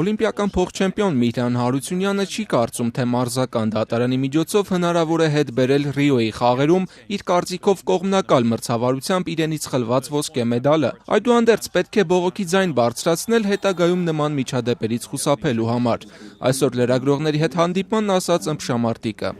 Օլիմպիական փոխչեմպիոն Միհրան Հարությունյանը չի կարծում, թե մարզական դատարանի միջոցով հնարավոր է հետ բերել Ռիոյի խաղերում իր կարծիքով կողմնակալ մրցավարությամբ իրենից խլված ոսկե մեդալը։ Այդուհանդերձ պետք է բողոքի ձայն բարձրացնել հետագայում նման միջադեպերից խուսափելու համար։ Այսօր լրագրողների հետ հանդիպմանն ասաց ըմբշամարտիկը.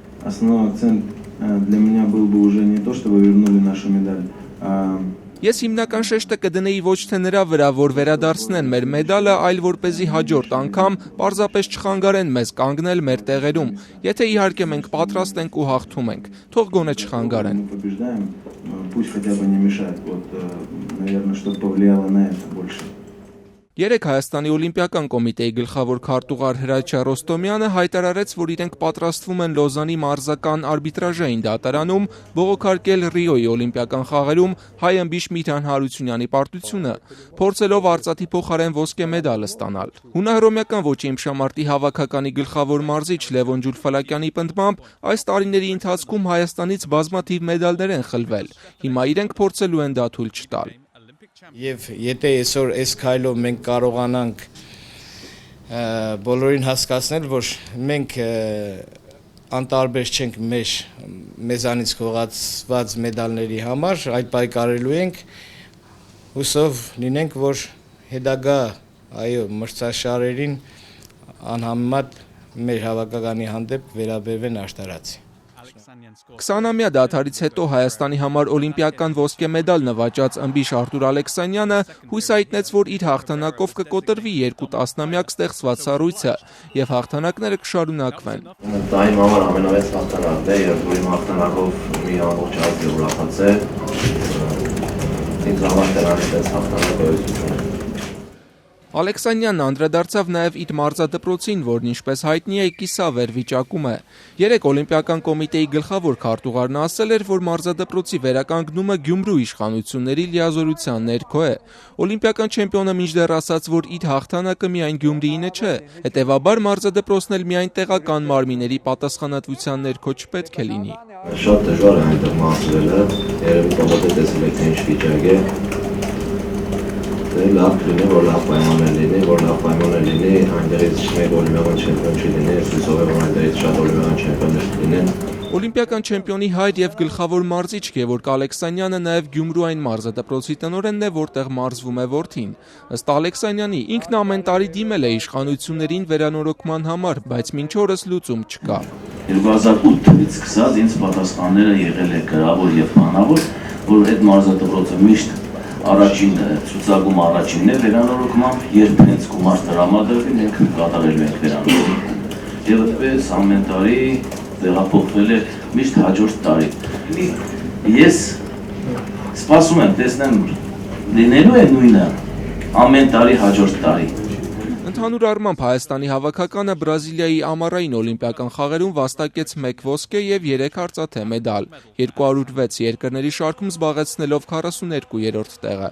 Ես հիմնական շեշտը կդնեի ոչ թե նրա վրա, որ վերադարձնեն մեր մեդալը, այլ որպեսզի հաջորդ անգամ պարզապես չխանգարեն մեզ կանգնել մեր տեղերում։ Եթե իհարկե մենք պատրաստ ենք ու հաղթում ենք, թող գոնե չխանգարեն։ Երեկ Հայաստանի օլիմպիական կոմիտեի գլխավոր քարտուղար Հրաչյա Ռոստոմյանը հայտարարեց, որ իրենք պատրաստվում են Լոզանի մարզական արբիտրաժային դատարանում բողոքարկել Ռիոյի օլիմպիական խաղերում հայ ըմբիշ Միհրան Հարությունյանի պարտությունը, փորձելով արծաթի փոխարեն ոսկե մեդալը ստանալ։ Հունահռոմեական ոճի ըմբշամարտի հավաքականի գլխավոր մարզիչ Լևոն Ջուլֆալակյանի պնդմամբ այս տարիների ընթացքում Հայաստանից բազմաթիվ մեդալներ են խլվել։ Հիմա իրենք փորձելու են դա թույլ չտալ։ Եվ եթե այսօր այս քայլով մենք կարողանանք բոլորին հասկացնել, որ մենք անտարբեր չենք մեզանից խոհացված մեդալների համար, այդ պայքարելու ենք, հուսով լինենք, որ հետագա մրցաշարերին անհամեմատ մեր հավաքականի հանդեպ վերաբերվեն աշտարացի։ 20-ամյա դադարից հետո Հայաստանի համար օլիմպիական ոսկե մեդալ նվաճած ըմբիշ Արտուր Ալեքսանյանը հույս հայտնեց, որ իր հաղթանակով կկոտրվի 2 տասնամյակ ստեղծված սառույցը եւ հաղթանակները կշարունակվեն։ Դա իմ համար ամենավեծ հաղթանակն է եւ որ իմ հաղթանակով մի ամբողջ ազգ ուրախաց է։ Ինձ համար դրանից է հաղթանակը։ Ալեքսանյանն անդրադարձավ նաև իր մարզադպրոցին, որն ինչպես հայտնի է, կիսավեր վիճակում է։ Երեկ օլիմպիական կոմիտեի գլխավոր քարտուղարն ասել էր, որ մարզադպրոցի վերականգնումը Գյումրու իշխանությունների լիազորության ներքո է։ Օլիմպիական չեմպիոնը մինչդեռ ասաց, որ իր հաղթանակը միայն Գյումրիինը չէ, հետևաբար մարզադպրոցն էլ միայն տեղական մարմինների պատասխանատվության ներքո չպետք է լինի։ Շատ դժվար է այնտեղ մարզվելը, երևի պողոտը տեսել եք թե ինչ վիճակ է։ Լավ լինի, որ լավ պայմաններ լինի, այնտեղից մեկ օլիմպիական չեմպիոն չի լինի, հուսով եմ, որ այնտեղից շատ օլիմպիական չեմպիոններ լինեն։ Օլիմպիական չեմպիոնի հայր եւ գլխավոր մարզիչ Գևորգ Ալեքսանյանը նաև Գյումրու այն մարզադպրոցի տնօրենն է, որտեղ մարզվում է որդին։ Ըստ Ալեքսանյանի, ինքն ամեն տարի դիմել է իշխանություններին վերանորոգման համար, բայց մինչ օրս լուծում չկա։ 2008 թվականից սկսած ինձ պատասխանները եղել է գրավոր եւ բանավոր, որ այդ մարզադպրոցը միշտ առաջին ցուցակում առաջինն է վերանորոգմամբ, երբ հենց գումար տրամադրվի, մենք կատարելու ենք վերանորոգումը։ Եվ այդպես ամեն տարի տեղափոխվել է միշտ հաջորդ տարի։ Ես սպասում եմ, տեսնեմ լինելու է նույնը ամեն տարի հաջորդ տարի։ Ընդհանուր առմամբ Հայաստանի հավաքականը Բրազիլիայի ամառային օլիմպիական խաղերում վաստակեց 1 ոսկե եւ 3 արծաթե մեդալ, 206 երկրների շարքում զբաղեցնելով 42-րդ տեղը։